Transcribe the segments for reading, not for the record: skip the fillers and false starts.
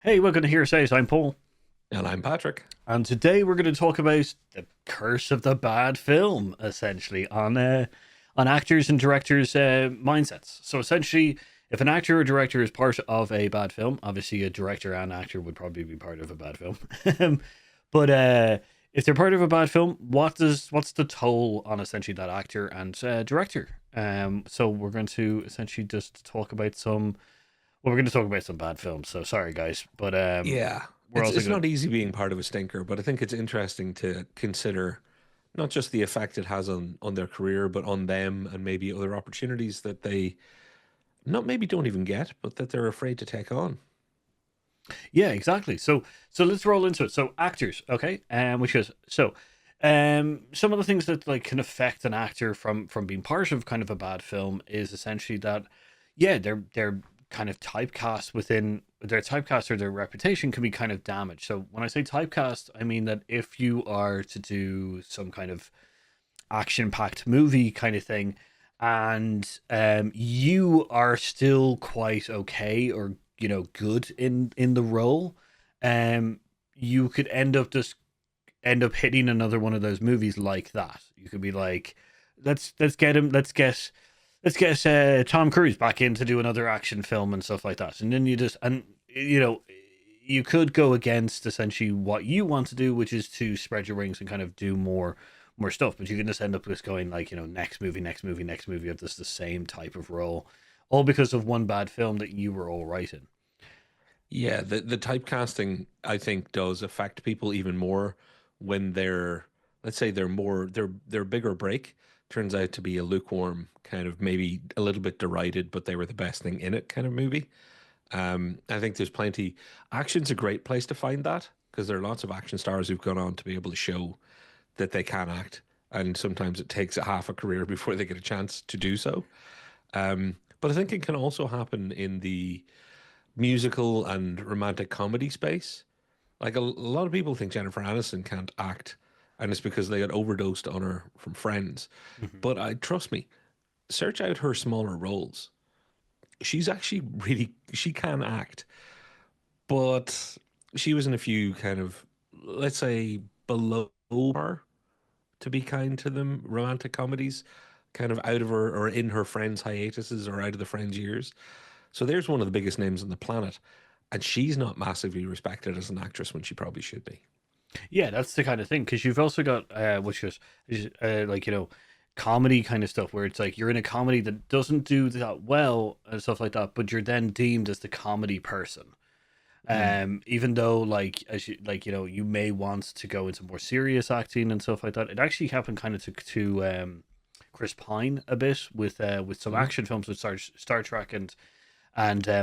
Hey, welcome to Hearsays. I'm Paul, And I'm Patrick. and today we're going to talk about the curse of the bad film, essentially on actors and directors' mindsets. So essentially, if an actor or director is part of a bad film, obviously a director and actor would probably be part of a bad film. But if they're part of a bad film, what's the toll on essentially that actor and director? So we're going to essentially just talk about some. Well, we're going to talk about some bad films. So sorry, guys, but Yeah, we're it's also it's going to. not easy being part of a stinker, but I think it's interesting to consider not just the effect it has on their career, but on them and maybe other opportunities that they not maybe don't even get, but that they're afraid to take on. Yeah, exactly. So let's roll into it. So actors, okay, which is some of the things that like can affect an actor from being part of kind of a bad film is essentially that yeah, they're kind of typecast within their typecast or their reputation can be kind of damaged. So when I say typecast, I mean that if you are to do some kind of action packed movie kind of thing and you are still quite okay or good in the role, um you could end up hitting another one of those movies like that. You could be like, let's get him let's get Tom Cruise back in to do another action film and stuff like that, and then you know you could go against essentially what you want to do, which is to spread your wings and kind of do more stuff. But you can just end up just going like, next movie, next movie, next movie of this the same type of role, all because of one bad film that you were all right in. Yeah, the typecasting I think does affect people even more when they're let's say their bigger break turns out to be a lukewarm kind of maybe a little bit derided, but they were the best thing in it kind of movie. I think there's plenty. Action's a great place to find that because there are lots of action stars who've gone on to be able to show that they can act, and sometimes it takes a half a career before they get a chance to do so. But I think it can also happen in the musical and romantic comedy space. Like a lot of people think Jennifer Aniston can't act, and it's because they got overdosed on her from Friends. Mhm. But I trust me, search out her smaller roles. She's actually really she can act. But she was in a few kind of, let's say, below par, to be kind to them, romantic comedies, kind of out of her or in her friends' hiatuses or out of the friends' years. So there's one of the biggest names on the planet. And she's not massively respected as an actress when she probably should be. Yeah, that's the kind of thing because you've also got which is like comedy kind of stuff where it's like you're in a comedy that doesn't do that well and stuff like that, but you're then deemed as the comedy person. Mm. Even though like as you like you may want to go into more serious acting and stuff like that. It actually happened kind of to Chris Pine a bit with some Mm. action films with Star Trek and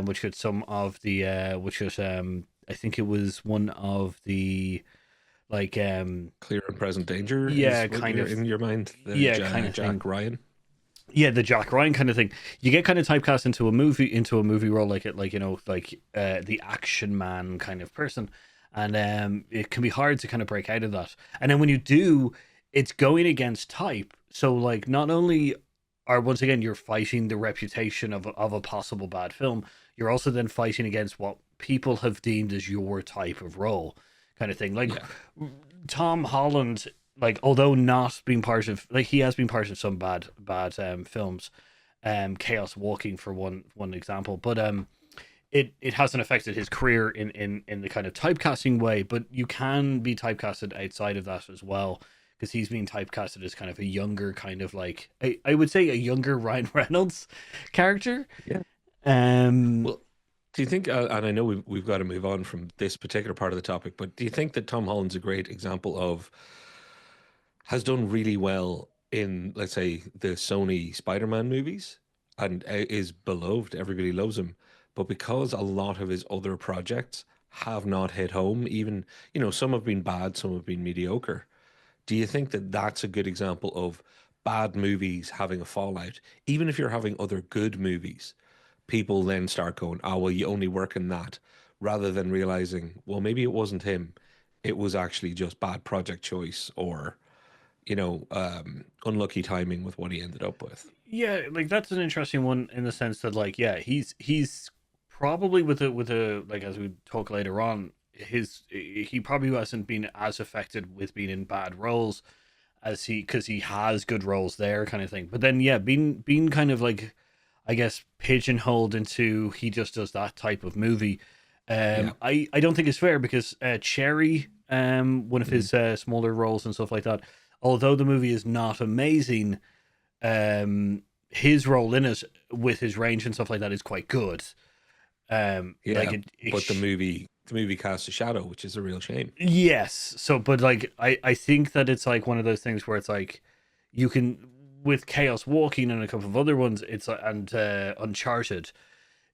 which had some of the which was I think it was one of the like Clear and present danger yeah, is what kind you're of in your mind. The yeah, kind of thing. Jack Ryan. Yeah, the Jack Ryan kind of thing. You get kind of typecast into a movie role like it, like like the action man kind of person, and it can be hard to kind of break out of that. And then when you do, it's going against type. So like, not only are once again you're fighting the reputation of a possible bad film, you're also then fighting against what people have deemed as your type of role, kind of thing. Like Yeah. Tom Holland, like although not being part of like he has been part of some bad films, Chaos Walking for one example, but it hasn't affected his career in the kind of typecasting way, but you can be typecasted outside of that as well because he's being typecasted as kind of a younger kind of like I would say a younger Ryan Reynolds character. Yeah. um Well, do you think, and I know we've got to move on from this particular part of the topic, but do you think that Tom Holland's a great example of has done really well in, let's say, the Sony Spider-Man movies and is beloved. Everybody loves him. But because a lot of his other projects have not hit home, even, some have been bad, some have been mediocre. Do you think that that's a good example of bad movies having a fallout? Even if you're having other good movies, people then start going, oh, well, you only work in that, rather than realizing, well, maybe it wasn't him. It was actually just bad project choice or unlucky timing with what he ended up with. yeah, like that's an interesting one in the sense that like yeah, he's probably with the like as we talk later on, he probably hasn't been as affected with being in bad roles as he because he has good roles there, kind of thing. But then yeah, being kind of like I guess pigeonholed into he just does that type of movie. Yeah. I don't think it's fair because Cherry, one of Mhm. his smaller roles and stuff like that, although the movie is not amazing, his role in it with his range and stuff like that is quite good. Like Yeah, but the movie casts a shadow, which is a real shame. yes. So, but like, I think that it's like one of those things where it's like you can with Chaos Walking and a couple of other ones. It's and Uncharted.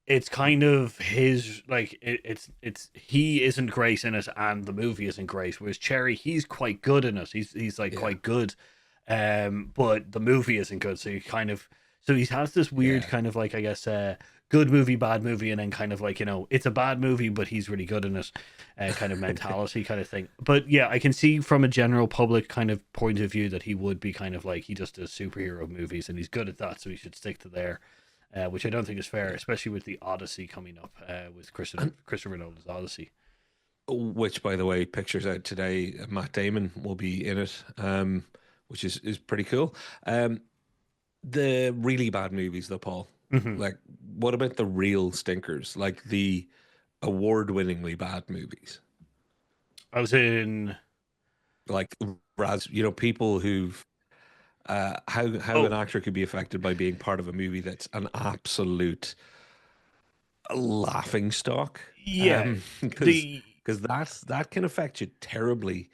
It's kind of his like it's he isn't great in it and the movie isn't great. Whereas Cherry, he's quite good in it. He's like Yeah, quite good, but the movie isn't good. So you kind of so he has this weird yeah. kind of like I guess good movie, bad movie, and then kind of like it's a bad movie, but he's really good in it, kind of mentality kind of thing. But yeah, I can see from a general public kind of point of view that he would be kind of like he just does superhero movies and he's good at that, so he should stick to there. Which I don't think is fair, Yeah. especially with the Odyssey coming up with And Christopher Nolan's Odyssey. which, by the way, pictures out today. Matt Damon will be in it, which is pretty cool. Um, the really bad movies, though, Paul. Hmm. Like, what about the real stinkers? Like the award-winningly bad movies, I was in. like people who've how an Oh actor could be affected by being part of a movie that's an absolute laughing stock. yeah, Because the that can affect you terribly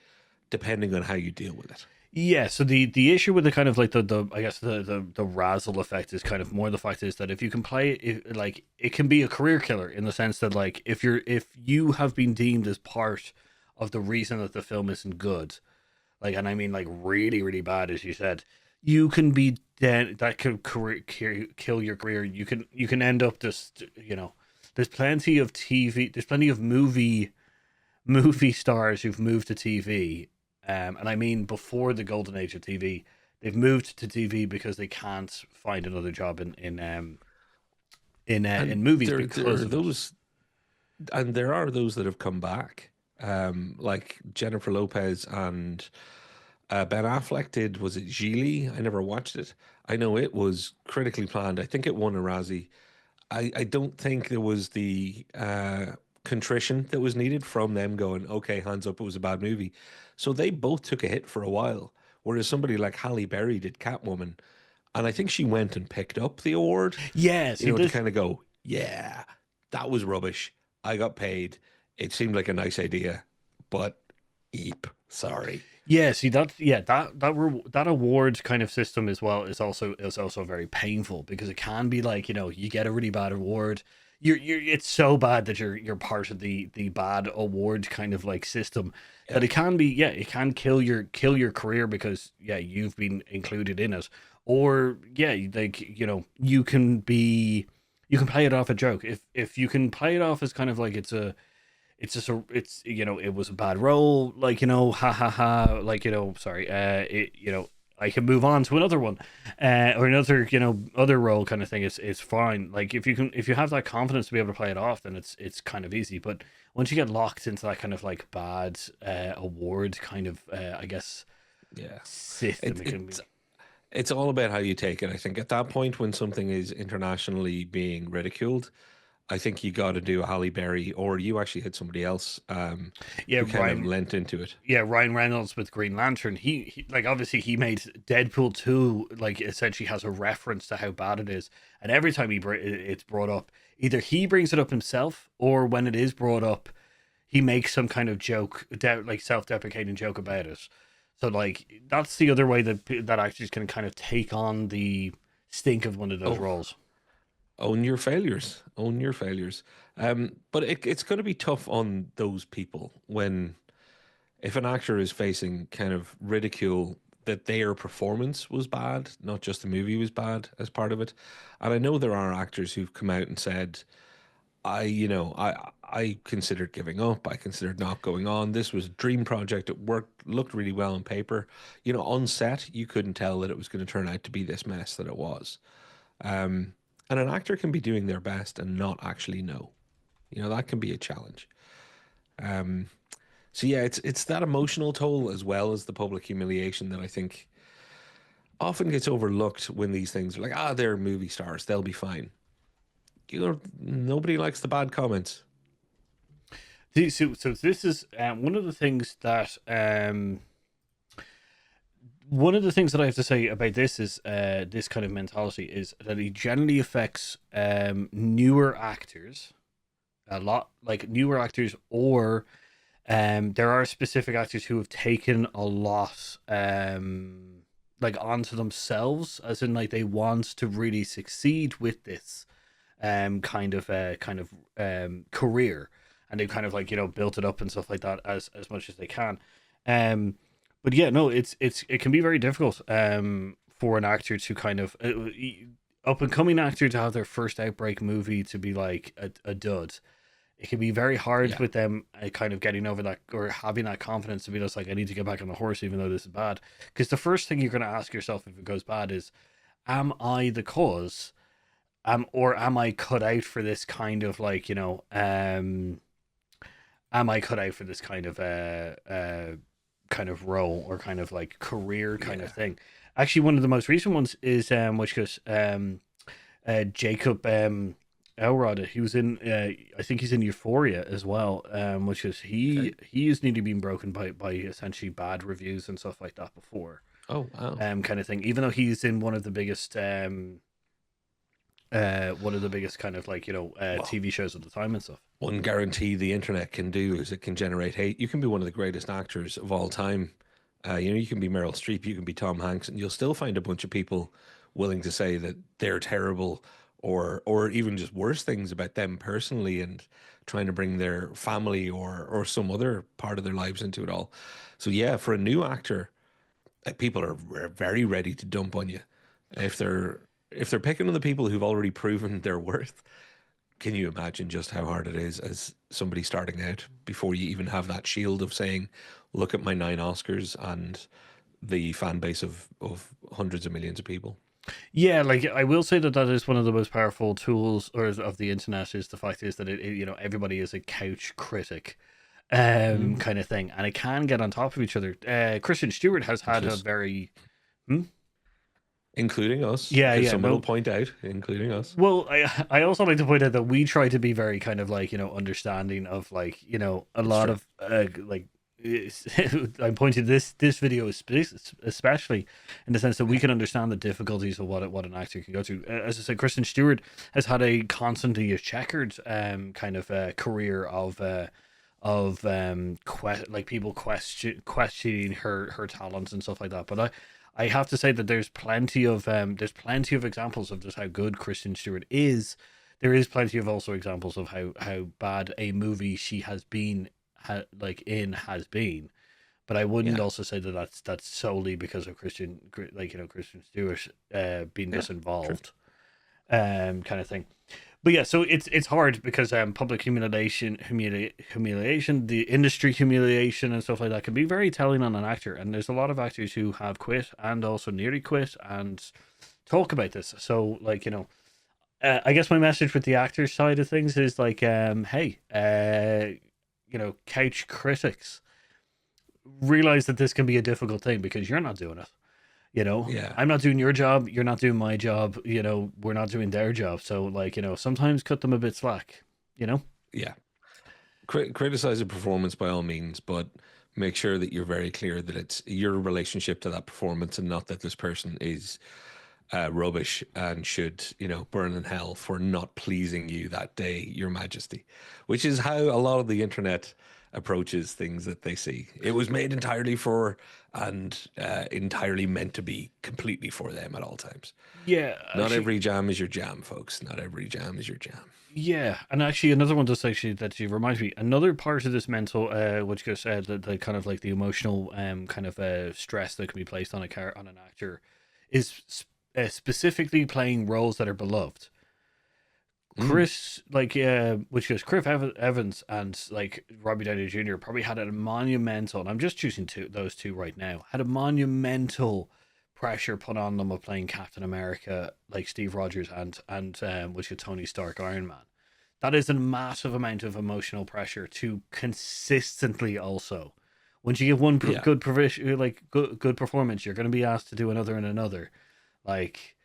depending on how you deal with it. yeah. So the issue with the kind of like the I guess the razzle effect is kind of more the fact is that if you can play it like it can be a career killer in the sense that like if you have been deemed as part of the reason that the film isn't good, like, and I mean like really really bad as you said, you can be dead. That could kill your career. You can end up just there's plenty of TV, there's plenty of movie stars who've moved to TV, and I mean before the golden age of TV, they've moved to TV because they can't find another job in And movies because there are of it. those and there are those that have come back. Like Jennifer Lopez and Ben Affleck did, was it Gigli? I never watched it. I know it was critically planned. I think it won a Razzie. I don't think there was the contrition that was needed from them going, okay, hands up, it was a bad movie. So they both took a hit for a while. Whereas somebody like Halle Berry did Catwoman, and I think she went and picked up the award, Yeah, see to this. kind of go, yeah, that was rubbish. I got paid. It seemed like a nice idea, but eep, sorry. Yeah, see that award kind of system as well is also very painful because it can be like you get a really bad award, you're it's so bad that you're part of the bad award kind of like system that Yeah. it can be it can kill your career because you've been included in it, or like you can play it off a joke if you can play it off as kind of like it's just it was a bad role, like ha ha ha, like sorry, I can move on to another one, or another other role kind of thing. It's fine, like if you have that confidence to be able to play it off, then it's kind of easy. But once you get locked into that kind of like bad award kind of I guess Yeah. system, It, it can be. it's it's all about how you take it. I think at that point when something is internationally being ridiculed, I think you got to do a Halle Berry, or you actually hit somebody else Yeah, who kind of Ryan. lent into it. Yeah, Ryan Reynolds with Green Lantern. He like obviously he made Deadpool 2 like essentially has a reference to how bad it is, and every time it's brought up, either he brings it up himself or when it is brought up, he makes some kind of joke, like self-deprecating joke about it. So like that's the other way that actors can kind of take on the stink of one of those Oh, roles. own your failures. Own your failures. But it's going to be tough on those people when if an actor is facing kind of ridicule that their performance was bad, not just the movie was bad as part of it. And I know there are actors who've come out and said, I considered giving up. I considered not going on. This was a dream project. It worked, looked really well on paper. On set, you couldn't tell that it was going to turn out to be this mess that it was. And an actor can be doing their best and not actually know. You know, that can be a challenge. Um, so yeah, it's that emotional toll as well as the public humiliation that I think often gets overlooked when these things are like, ah, they're movie stars, they'll be fine. You know, nobody likes the bad comments. So this is one of the things that I have to say about this is this kind of mentality is that it generally affects newer actors a lot, like newer actors, or there are specific actors who have taken a lot like onto themselves, as in like they want to really succeed with this kind of career, and they've kind of like built it up and stuff like that as much as they can. Um, but yeah, no, it can be very difficult for an actor to kind of up and coming actor to have their first outbreak movie to be like a dud. It can be very hard Yeah. with them kind of getting over that or having that confidence to be just like, I need to get back on the horse even though this is bad. Because the first thing you're going to ask yourself if it goes bad is, am I the cause? Or am I cut out for this kind of like, am I cut out for this kind of role or kind of like career kind of Yeah. thing? Actually, one of the most recent ones is which was Jacob Elrod. He was in I think he's in Euphoria as well, which is Okay. he is nearly being broken by essentially bad reviews and stuff like that before, Oh, wow. kind of thing. Even though he's in one of the biggest kind of like Well, TV shows at the time and stuff. one guarantee the internet can do is it can generate hate. You can be one of the greatest actors of all time. You know, you can be Meryl Streep, you can be Tom Hanks, and you'll still find a bunch of people willing to say that they're terrible or even just worse things about them personally and trying to bring their family or some other part of their lives into it all. So yeah, for a new actor, people are very ready to dump on you if they're picking on the people who've already proven their worth. Can you imagine just how hard it is as somebody starting out before you even have that shield of saying, look at my 9 Oscars and the fan base of hundreds of millions of people? Yeah, like I will say that that is one of the most powerful tools or of the internet is the fact is that everybody is a couch critic Mm. kind of thing, and it can get on top of each other. Christian Stewart has had a Just very hmm? including us, Yeah, because yeah, someone will no. point out, including us. Well, I also like to point out that we try to be very kind of like understanding of like a It's lot true. of like I'm pointing this video is especially in the sense that we Yeah. can understand the difficulties of what an actor can go through. As I said, Kristen Stewart has had a constantly a checkered kind of career of like people questioning her talents and stuff like that. But I have to say that there's plenty of examples of just how good Kristen Stewart is. There is plenty of also examples of how bad a movie she has been has been. But I wouldn't Yeah. also say that that's solely because of Kristen Stewart being Yeah. True. disinvolved kind of thing. But yeah, so it's hard because public humiliation, the industry humiliation and stuff like that can be very telling on an actor. And there's a lot of actors who have quit and also nearly quit and talk about this. So like I guess my message with the actor side of things is like, hey, couch critics realize that this can be a difficult thing because you're not doing it. Yeah. I'm not doing your job. You're not doing my job. We're not doing their job. So, like, sometimes cut them a bit slack, you know? Yeah. Criticize a performance by all means, but make sure that you're very clear that it's your relationship to that performance and not that this person is rubbish and should, burn in hell for not pleasing you that day, Your Majesty, which is how a lot of the internet approaches things that they see. It was made entirely for and entirely meant to be completely for them at all times. Yeah, Not actually, every jam is your jam, folks. Not every jam is your jam. yeah. And actually, another one just actually that you remind me, another part of this mental, which goes the kind of like the emotional kind of stress that can be placed on on an actor is specifically playing roles that are beloved. Mm, Which is Evans and like Robbie Downey Jr. probably had a monumental, and I'm just choosing those two right now, had a monumental pressure put on them of playing Captain America, like Steve Rogers, and which is Tony Stark, Iron Man. that is a massive amount of emotional pressure to consistently also. Once you give one Yeah. good provision, like good performance, you're going to be asked to do another and another. Like,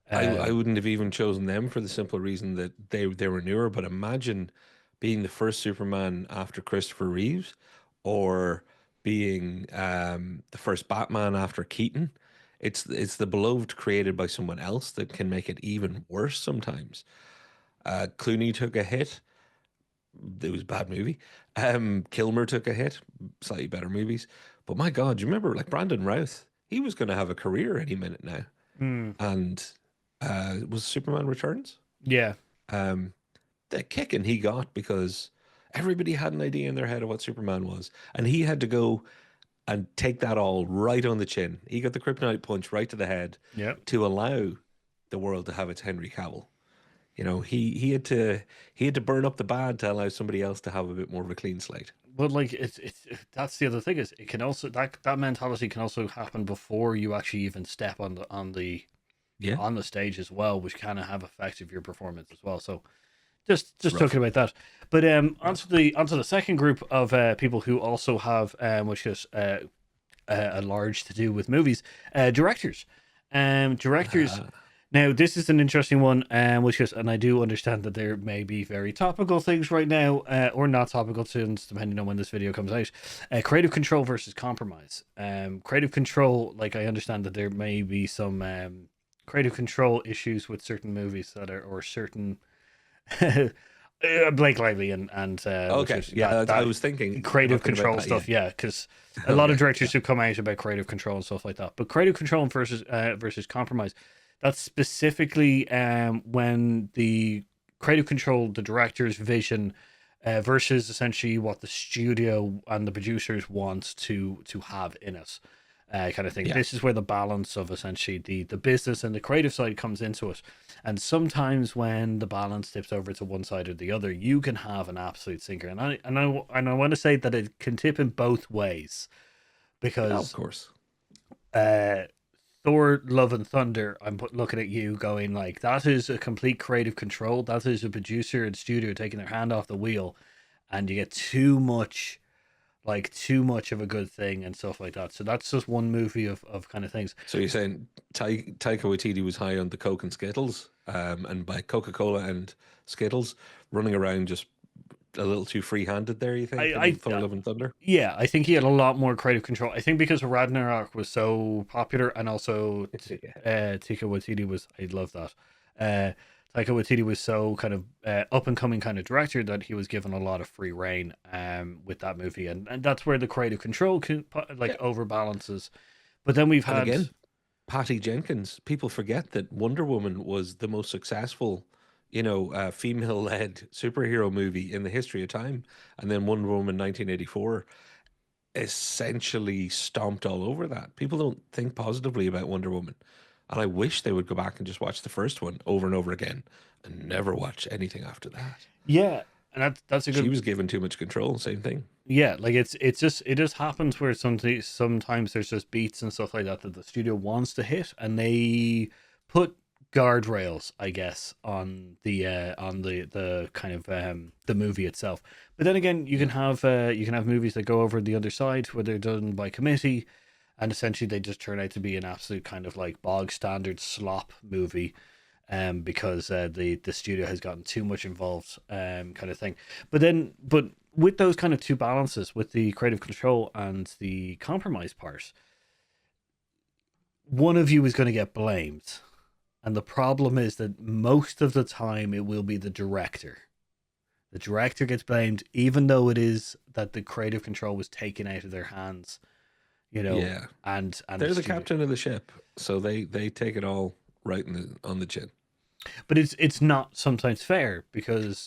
I um, wouldn't have even chosen them for the simple reason that they were newer, but imagine being the first Superman after Christopher Reeves or being the first Batman after Keaton. It's the beloved created by someone else that can make it even worse sometimes. Clooney took a hit. It was a bad movie. Kilmer took a hit. Slightly better movies. But my God, do you remember like Brandon Routh? He was going to have a career any minute now. mm, And was Superman Returns? yeah, Um, the kicking he got because everybody had an idea in their head of what Superman was, and he had to go and take that all right on the chin. He got the kryptonite punch right to the head yeah. to allow the world to have its Henry Cavill. You know, he had to burn up the bad to allow somebody else to have a bit more of a clean slate. But like, it's that's the other thing is it can also that mentality can also happen before you actually even step Yeah, on the stage as well, which kind of have effect of your performance as well. So just talking rough, about that. But rough. onto the second group of people who also have which is a large to do with movies, directors. Directors. Uh, Now this is an interesting one, which is, and I do understand that there may be very topical things right now, or not topical things, depending on when this video comes out. Creative control versus compromise. Creative control, like I understand that there may be some creative control issues with certain movies that are or certain Blake Lively and which okay, is yeah, that I was creative talking about control that. Yeah. stuff. Yeah, because a lot of Okay. Yeah. directors have come out about creative control and stuff like that. But creative control versus compromise. That's specifically when the creative control, the director's vision, versus essentially what the studio and the producers want to have in it, kind of thing. Yeah. This is where the balance of essentially the business and the creative side comes into it. And sometimes when the balance tips over to one side or the other, you can have an absolute sinker. And I want to say that it can tip in both ways Yeah, of because course. uh, Thor: Love and Thunder, looking at you going like that is a complete creative control. That is a producer and studio taking their hand off the wheel, and you get too much of a good thing and stuff like that. So that's just one movie of kind of things. So you're saying Taika Waititi was high on the Coke and Skittles, and by Coca-Cola and Skittles, running around just a little too free-handed there, you think, in I Thor: Love and Thunder? Yeah, I think he had a lot more creative control. I think because Ragnarok was so popular, and also Yeah. Taika Waititi was, I love that. Uh, Taika Waititi was so kind of up and coming kind of director that he was given a lot of free reign with that movie, and that's where the creative control can like Yeah. overbalances. But then we've And had again, Patty Jenkins. People forget that Wonder Woman was the most successful, female-led superhero movie in the history of time. And then Wonder Woman 1984 essentially stomped all over that. People don't think positively about Wonder Woman. And I wish they would go back and just watch the first one over and over again and never watch anything after that. yeah, and that's a She good was given too much control, same thing. yeah, like it just happens where sometimes there's just beats and stuff like that that the studio wants to hit, and they put guardrails, I guess, on the kind of the movie itself. But then again, Yeah. you can have movies that go over the other side where they're done by committee, and essentially they just turn out to be an absolute kind of like bog standard slop movie. Because the studio has gotten too much involved, kind of thing. But with those kind of two balances, with the creative control and the compromise part, one of you is going to get blamed. And the problem is that most of the time it will be the director. The director gets blamed, even though it is that the creative control was taken out of their hands, Yeah. and the They're the studio. captain of the ship, so they take it all right on the chin. But it's not sometimes fair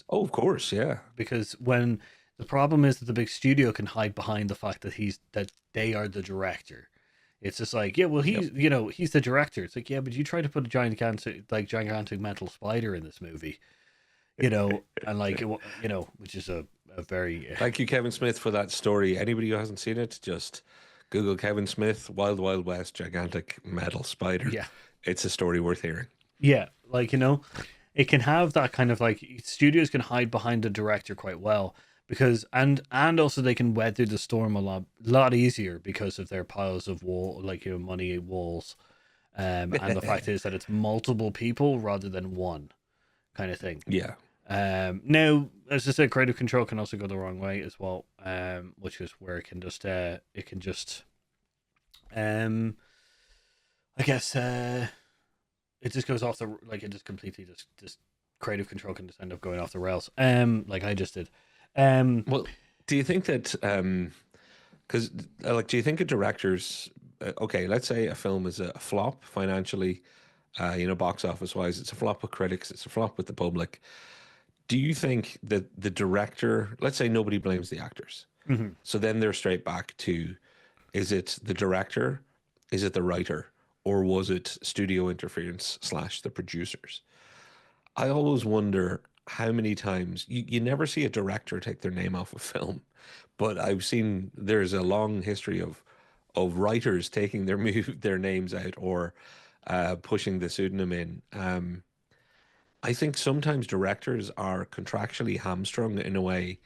Oh, of course, yeah. because when the problem is that the big studio can hide behind the fact that they are the director. It's just like, yeah, well, Yep. he's the director. It's like, yeah, but you try to put a gigantic metal spider in this movie, and like which is a very Thank you, Kevin Smith, for that story. Anybody who hasn't seen it, just Google Kevin Smith, Wild Wild West, gigantic metal spider. yeah, It's a story worth hearing. yeah, like it can have that kind of like studios can hide behind the director quite well because and also they can weather the storm a lot easier because of their piles of wall like money walls, and the fact is that it's multiple people rather than one kind of thing. Yeah. Now, as I said, creative control can also go the wrong way as well, which is where it can just um I guess it just goes off the like it just completely just creative control can just end up going off the rails. Like I just did. Um Well, do you think that because like do you think a director's okay, let's say a film is a flop financially, box office wise, it's a flop with critics, it's a flop with the public. Do you think that the director, let's say nobody blames the actors, mhm. so then they're straight back to, is it the director, is it the writer, or was it studio interference slash the producers? I always wonder how many times you never see a director take their name off a film, but I've seen there's a long history of writers taking their names out or pushing the pseudonym in. I think sometimes directors are contractually hamstrung in a way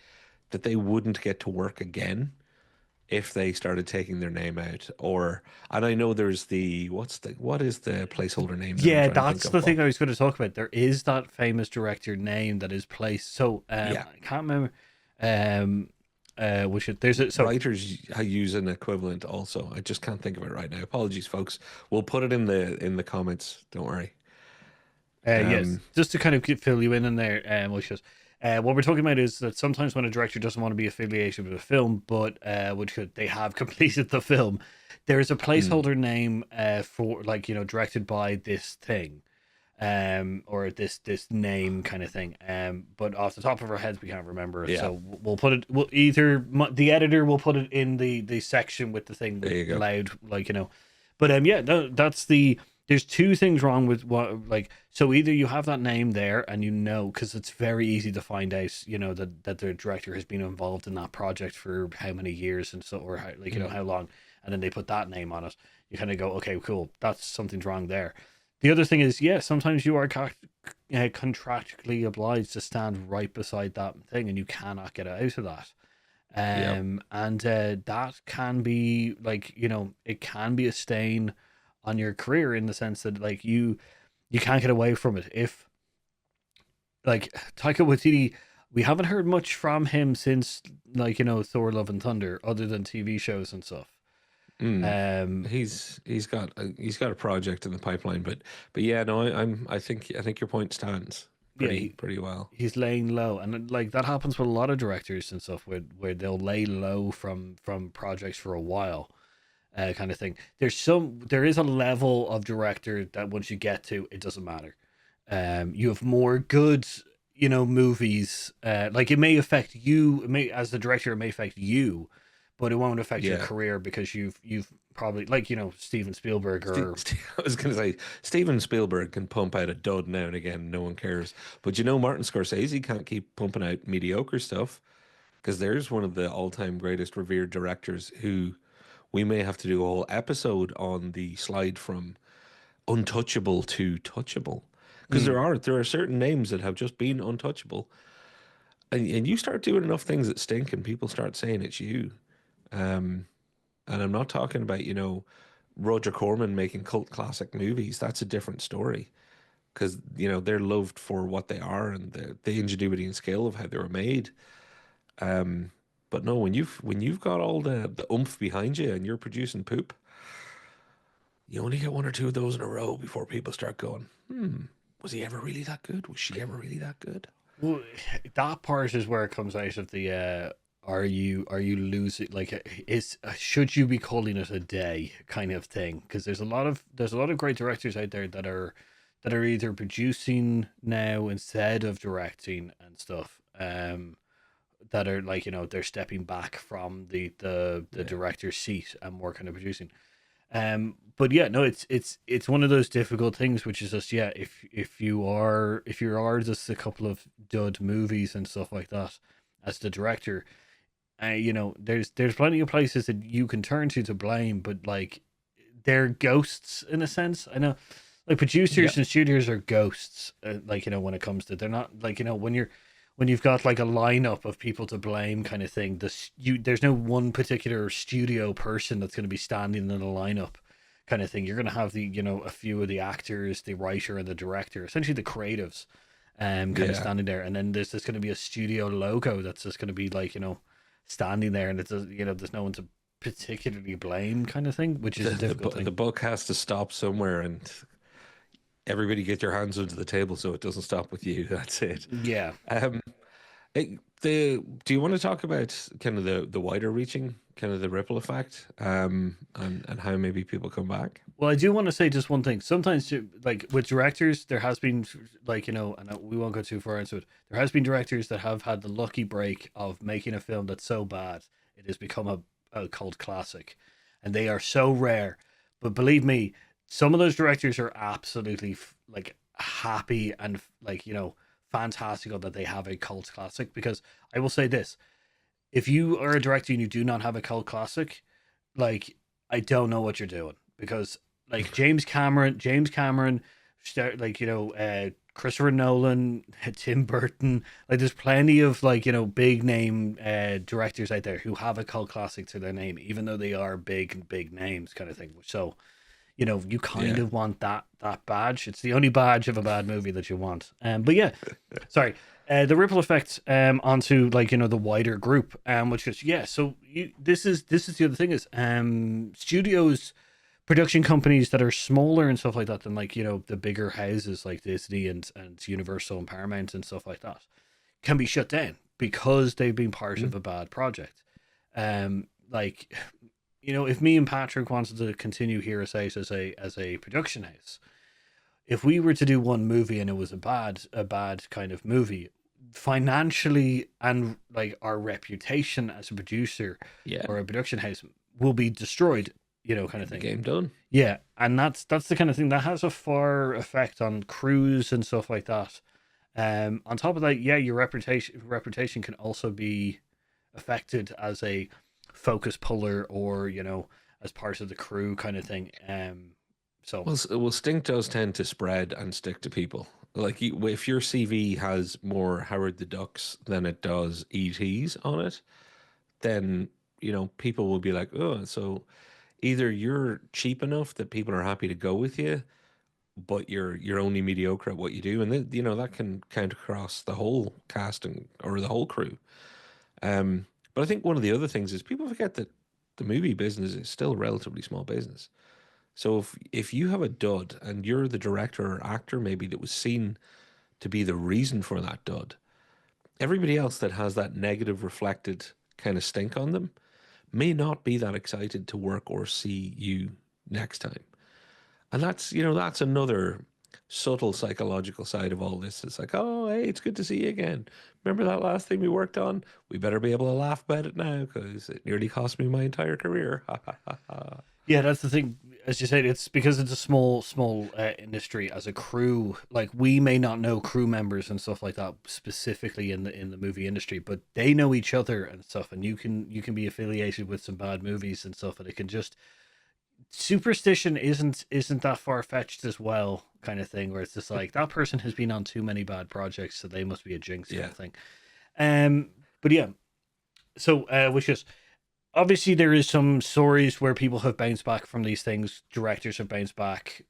that they wouldn't get to work again if they started taking their name out. Or, and I know there's what is the placeholder name that I'm Yeah, trying to think that's of? the What? thing I was going to talk about. There is that famous director name that is placed. So Yeah, I can't remember. Which there's a so writers use an equivalent also. I just can't think of it right now. Apologies, folks. We'll put it in the comments. Don't worry. Yes, Um, just to kind of fill you in there, which is what we're talking about is that sometimes when a director doesn't want to be affiliated with a film, but they have completed the film, there is a mm, placeholder name for like directed by this thing, or this name kind of thing. But off the top of our heads, we can't remember it. yeah, So we'll put it. We'll either the editor will put it in the section with the thing there with you go. loud, like But yeah, that's the. There's two things wrong with what like so either you have that name there and because it's very easy to find out that the director has been involved in that project for how many years and so or how, like Mm, how long, and then they put that name on it. You kind of go, okay, cool, that's something's wrong there. The other thing is, yeah, sometimes you are contractually obliged to stand right beside that thing, and you cannot get out of that. yep. And that can be like it can be a stain on your career in the sense that like you can't get away from it. If like Taika Waititi, we haven't heard much from him since like Thor: Love and Thunder, other than TV shows and stuff. Mm. Um, He's got a project in the pipeline, but yeah, no, I think your point stands yeah, pretty well. he's laying low, and like that happens with a lot of directors and stuff, where they'll lay low from projects for a while, kind of thing. There is a level of director that once you get to, it doesn't matter. You have more good, movies. Like it may affect you, it may as the director, it may affect you, but it won't affect your Yeah. career because you've probably like Steven Spielberg or I was going to say Steven Spielberg can pump out a dud now and again, no one cares. But Martin Scorsese can't keep pumping out mediocre stuff because there's one of the all-time greatest revered directors who we may have to do a whole episode on the slide from untouchable to touchable. Because mm, there are certain names that have just been untouchable, and you start doing enough things that stink, and people start saying it's you. Um, and I'm not talking about Roger Corman making cult classic movies. That's a different story because they're loved for what they are and the ingenuity and skill of how they were made. Um, but no, when you've got all the oomph behind you and you're producing poop, you only get one or two of those in a row before people start going, was he ever really that good? Was she ever really that good? well, that part is where it comes out of the are you losing like is should you be calling it a day kind of thing, because there's a lot of great directors out there that are either producing now instead of directing and stuff, that are like they're stepping back from the Yeah. director's seat and more kind of producing. But yeah, no, it's one of those difficult things, which is just yeah, if you are just a couple of dud movies and stuff like that as the director, there's plenty of places that you can turn to blame, but like they're ghosts in a sense. I know, Like Yeah. producers and studios are ghosts. Like when it comes to, they're not like when you've got like a lineup of people to blame kind of thing. There's no one particular studio person that's going to be standing in the lineup kind of thing. You're going to have a few of the actors, the writer, and the director, essentially the creatives, kind of Yeah. standing there, and then there's just going to be a studio logo that's just going to be like standing there, and it's there's no one to particularly blame kind of thing, which is a difficult The thing. buck has to stop somewhere, and everybody get your hands under the table so it doesn't stop with you. That's it. Yeah. Um, do you want to talk about kind of the wider reaching, kind of the ripple effect, and how maybe people come back? Well, I do want to say just one thing. Sometimes, like with directors, there has been like and we won't go too far into it. There has been directors that have had the lucky break of making a film that's so bad it has become a cult classic, and they are so rare. But believe me, some of those directors are absolutely like happy and like fantastical that they have a cult classic. Because I will say this: if you are a director and you do not have a cult classic, like I don't know what you're doing, because like James Cameron, like Christopher Nolan, Tim Burton, like there's plenty of like big name directors out there who have a cult classic to their name, even though they are big names kind of thing. So you kind Yeah. of want that badge. It's the only badge of a bad movie that you want. But yeah, sorry. The ripple effect onto like the wider group, which is yeah. So this is the other thing is studios, production companies that are smaller and stuff like that than like the bigger houses like Disney and Universal and Paramount and stuff like that can be shut down because they've been part Mm. of a bad project. Like if me and Patrick wanted to continue Heroes as a production house, if we were to do one movie and it was a bad kind of movie, financially and like our reputation as a producer Yeah. or a production house will be destroyed, kind of The thing. game done. Yeah, and that's the kind of thing that has a far effect on crews and stuff like that. On top of that, yeah, your reputation can also be affected as a focus puller or as part of the crew kind of thing. So Well, stink does tend to spread and stick to people. Like if your CV has more Howard the Ducks than it does ETs on it, then people will be like, oh, so either you're cheap enough that people are happy to go with you, but you're only mediocre at what you do, and that can count across the whole casting or the whole crew. But I think one of the other things is people forget that the movie business is still a relatively small business. So if you have a dud and you're the director or actor maybe that was seen to be the reason for that dud, everybody else that has that negative reflected kind of stink on them may not be that excited to work or see you next time. And that's another subtle psychological side of all this. It's like, oh, hey, it's good to see you again. Remember that last thing we worked on? We better be able to laugh about it now because it nearly cost me my entire career. Ha ha ha ha. yeah, that's the thing. As you said, it's because it's a small industry. As a crew, like we may not know crew members and stuff like that specifically in the movie industry, but they know each other and stuff. And you can be affiliated with some bad movies and stuff, and it can just superstition isn't that far fetched as well, kind of thing. Where it's just like that person has been on too many bad projects, so they must be a jinx kind Yeah. of thing. Um, but yeah, so which is obviously there is some stories where people have bounced back from these things. Directors have bounced back,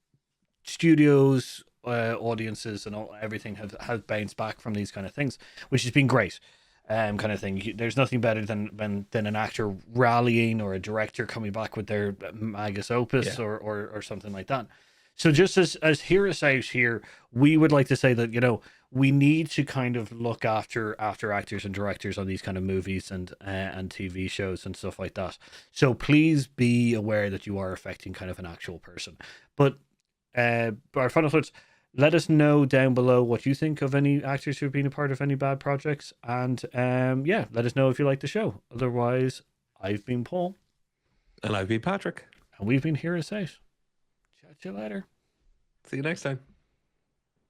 studios, audiences, and everything have bounced back from these kind of things, which has been great. Kind of thing. There's nothing better than an actor rallying or a director coming back with their magus opus Yeah. or something like that. So just as Hear Us Out here, we would like to say that we need to kind of look after actors and directors on these kind of movies and TV shows and stuff like that. So please be aware that you are affecting kind of an actual person. But our final thoughts. Let us know down below what you think of any actors who've been a part of any bad projects, and yeah, let us know if you like the show. Otherwise, I've been Paul, And I've been Patrick. and we've been Here to Say. Chat to you later. See you next time.